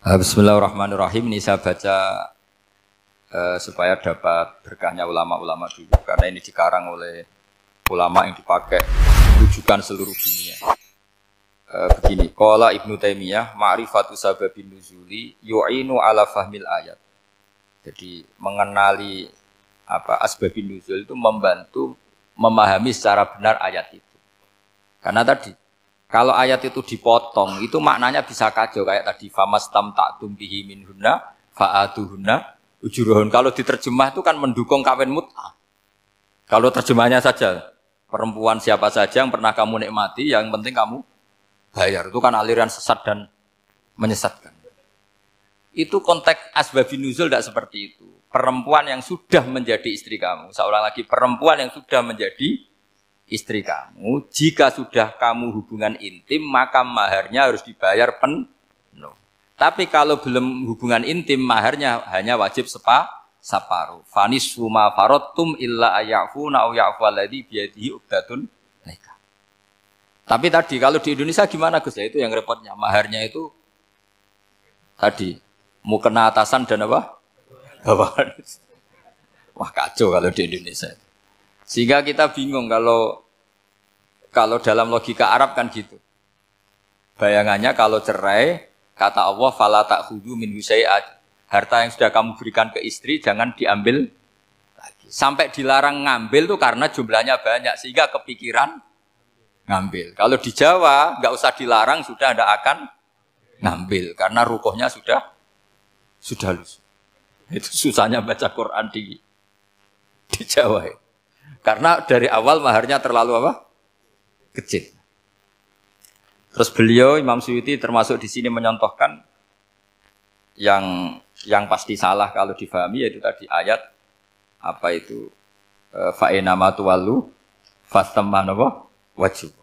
Bismillahirrahmanirrahim. Ini saya baca supaya dapat berkahnya ulama-ulama dulu. Karena ini dikarang oleh ulama yang dipakai rujukan seluruh dunia. Begini, qala Ibnu Taimiyah, ma'rifatu sababin nuzuli yu'inu ala fahmil ayat. Jadi mengenali asbabin nuzul itu membantu memahami secara benar ayat itu. Karena tadi kalau ayat itu dipotong, itu maknanya bisa kacau kayak tadi famastam ta'tum bihi minhunna fa'atuhunna ujuruhun. Kalau diterjemah itu kan mendukung kawin mut'ah. Kalau terjemahnya saja perempuan siapa saja yang pernah kamu nikmati, yang penting kamu bayar. Itu kan aliran sesat dan menyesatkan. Itu konteks asbabun nuzul tidak seperti itu. Perempuan yang sudah menjadi istri kamu, seorang lagi perempuan yang sudah menjadi istri kamu, jika sudah kamu hubungan intim, maka maharnya harus dibayar penuh. Tapi kalau belum hubungan intim, maharnya hanya wajib separuh. Fanisfu ma faradtum illa ayafuna aw ya'fu alladzi biyadihi uqdatun nikah. Tapi tadi kalau di Indonesia gimana Gus? Ya itu yang repotnya. Maharnya itu tadi mukena atasan dan apa? Bawahan. Wah kacau kalau di Indonesia. Sehingga kita bingung kalau dalam logika Arab kan gitu. Bayangannya kalau cerai, kata Allah fala ta'khudhu minhu syai'an. Harta yang sudah kamu berikan ke istri jangan diambil lagi. Sampai dilarang ngambil tuh karena jumlahnya banyak sehingga kepikiran ngambil. Kalau di Jawa enggak usah dilarang sudah tidak akan ngambil karena rukuhnya sudah lusuh. Itu susahnya baca Quran di Jawa ya. Karena dari awal maharnya terlalu apa? Kecil. Terus beliau Imam Suyuti termasuk di sini menyontohkan yang pasti salah kalau difahami yaitu tadi ayat apa itu fa'inama tuwallu fastamanawa wajib.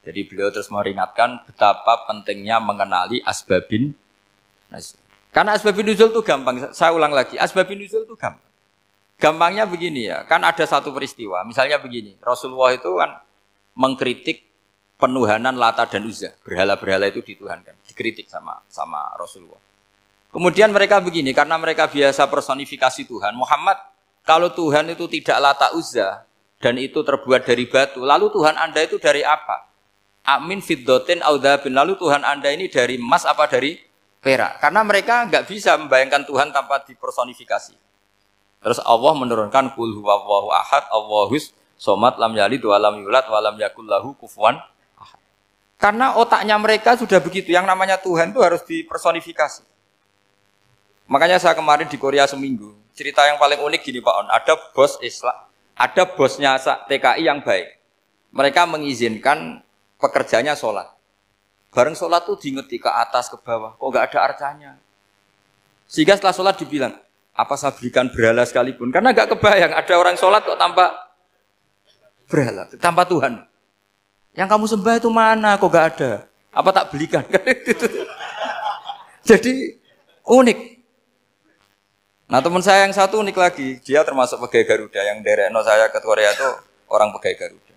Jadi beliau terus meringatkan betapa pentingnya mengenali asbabin nuzul. Karena asbabin nuzul itu gampang. Saya ulang lagi, asbabin nuzul itu gampang. Gampangnya begini ya, kan ada satu peristiwa, misalnya begini, Rasulullah itu kan mengkritik penuhanan Lata dan Uzza, berhala-berhala itu dituhankan, dikritik sama Rasulullah. Kemudian mereka begini, karena mereka biasa personifikasi Tuhan, Muhammad, kalau Tuhan itu tidak Lata Uzza, dan itu terbuat dari batu, lalu Tuhan Anda itu dari apa? Amin fiddotin audhabin, lalu Tuhan Anda ini dari emas apa dari perak? Karena mereka nggak bisa membayangkan Tuhan tanpa dipersonifikasi. Terus Allah menurunkan qul huwallahu ahad, Allahus somad, lam yalid wa lam yulad wa lam yakul lahu kufuwan ahad. Karena otaknya mereka sudah begitu, yang namanya Tuhan itu harus dipersonifikasi. Makanya saya kemarin di Korea seminggu, cerita yang paling unik gini Pak On, ada bos Islam, ada bosnya TKI yang baik. Mereka mengizinkan pekerjanya sholat. Bareng sholat tuh diingeti ke atas ke bawah, kok nggak ada arcanya. Sehingga setelah sholat dibilang, apa saya berikan berhala sekalipun? Karena gak kebayang ada orang sholat kok tanpa berhala, tanpa Tuhan. Yang kamu sembah itu mana? Kok gak ada? Apa tak belikan? Jadi unik. Nah teman saya yang satu unik lagi. Dia termasuk pegawai Garuda. Yang derekno saya ke Korea itu orang pegawai Garuda.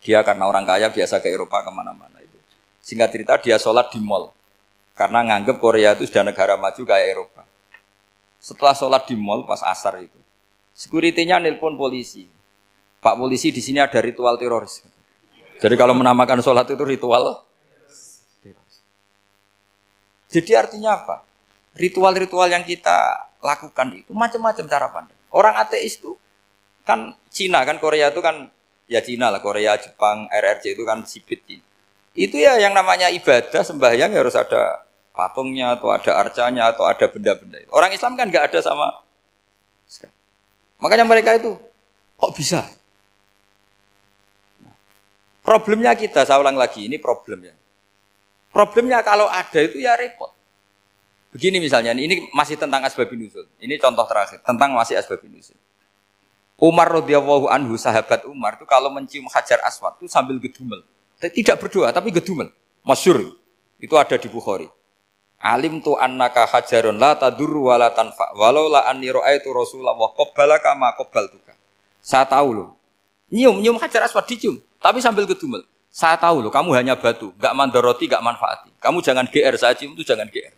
Dia karena orang kaya biasa ke Eropa kemana-mana itu. Singkat cerita dia sholat di mall. Karena nganggep Korea itu sudah negara maju kayak Eropa. Setelah sholat di mall pas asar itu, security-nya nelpon polisi. Pak polisi di sini ada ritual teroris. Jadi kalau menamakan sholat itu ritual teroris. Jadi artinya apa? Ritual-ritual yang kita lakukan itu macam-macam cara pandang. Orang ateis itu kan Cina kan Korea itu kan ya Cina lah, Korea, Jepang, RRC itu kan sipit. Itu ya yang namanya ibadah sembahyang ya harus ada patungnya atau ada arcanya atau ada benda-benda. Orang Islam kan nggak ada sama sekali. Makanya mereka itu kok bisa? Nah, problemnya kita, saya ulang lagi, ini problemnya. Problemnya kalau ada itu ya repot. Begini misalnya, ini masih tentang asbabun nuzul. Ini contoh terakhir tentang masih asbabun nuzul. Umar radhiyallahu anhu, sahabat Umar itu kalau mencium Hajar Aswad itu sambil gedumel. Tidak berdoa tapi gedumel. Masyhur. Itu ada di Bukhari. Alim tu annaka hajarun la tadur wa la tanfa walau la anni ra'aitu Rasulullah qabbalaka ma qabbaltuka. Saya tahu loh. Nyium Hajar Aswad dicium, tapi sambil gedumel. Saya tahu loh, kamu hanya batu, enggak mandoroti, enggak manfaati. Kamu jangan GR, saya cium itu jangan GR.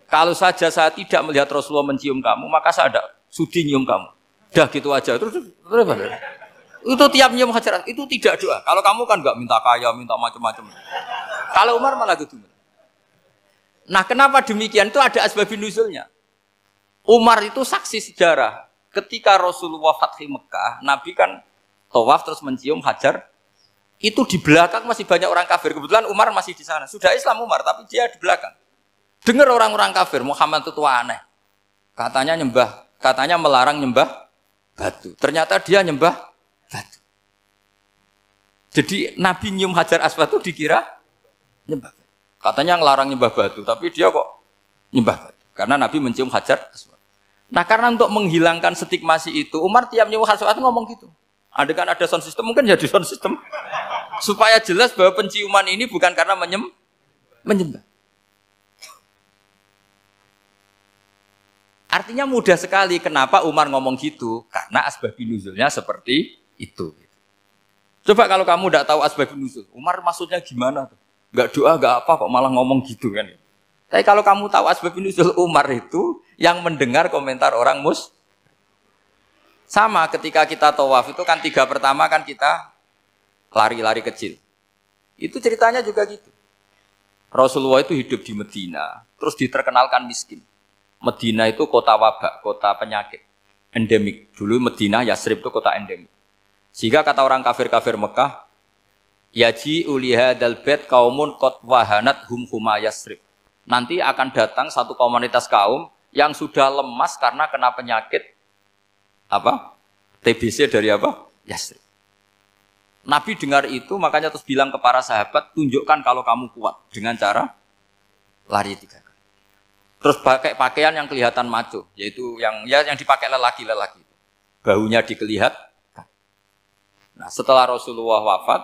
Kalau saja saya tidak melihat Rasulullah mencium kamu, maka saya ada sudi nyium kamu. Dah gitu aja. Terus itu tiap nyium Hajar itu tidak doa. Kalau kamu kan nggak minta kaya, minta macam-macam. Kalau Umar malah gitu. Nah, kenapa demikian? Itu ada asbabun nuzulnya. Umar itu saksi sejarah. Ketika Rasulullah Fathi Mekah, Nabi kan tawaf terus mencium Hajar. Itu di belakang masih banyak orang kafir. Kebetulan Umar masih di sana. Sudah Islam Umar, tapi dia di belakang. Dengar orang-orang kafir, Muhammad itu tua aneh. Katanya melarang nyembah batu. Ternyata dia nyembah batu. Jadi Nabi nyium Hajar Aswad itu dikira nyembah. Katanya ngelarang nyembah batu, tapi dia kok nyembah batu. Karena Nabi mencium Hajar Aswad. Nah, karena untuk menghilangkan stigmasi itu, Umar tiap nyium Hajar Aswad ngomong gitu. Kan ada sound system, mungkin jadi sound system. Supaya jelas bahwa penciuman ini bukan karena menyembah. Artinya mudah sekali kenapa Umar ngomong gitu. Karena asbabun nuzulnya seperti itu. Coba kalau kamu tidak tahu asbabun nuzul, Umar maksudnya gimana? Gak doa, gak apa kok malah ngomong gitu kan. Tapi kalau kamu tahu asbabun nuzul Umar itu yang mendengar komentar orang sama ketika kita tawaf itu kan 3 pertama kan kita lari-lari kecil. Itu ceritanya juga gitu. Rasulullah itu hidup di Medina, terus diterkenalkan miskin. Medina itu kota wabak, kota penyakit, endemik. Dulu Medina, Yasrib itu kota endemik. Sehingga kata orang kafir-kafir Mekah, yaji ulihadal bait kaumun qad wahanat huma Yasrib. Nanti akan datang satu komunitas kaum yang sudah lemas karena kena penyakit TBC dari Yasrib. Nabi dengar itu makanya terus bilang ke para sahabat, tunjukkan kalau kamu kuat dengan cara lari 3 kali. Terus pakai pakaian yang kelihatan maco, yaitu yang dipakai lelaki-lelaki. Bahunya dikelihatan. Nah, setelah Rasulullah wafat,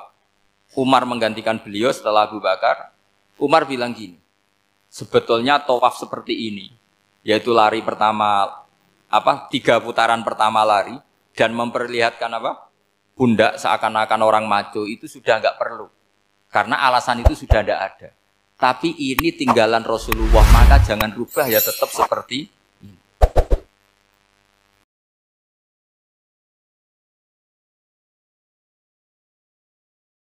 Umar menggantikan beliau setelah Abu Bakar. Umar bilang gini, sebetulnya tawaf seperti ini, yaitu lari pertama 3 putaran pertama lari dan memperlihatkan pundak seakan-akan orang maco itu sudah enggak perlu. Karena alasan itu sudah tidak ada. Tapi ini tinggalan Rasulullah, maka jangan rubah ya tetap seperti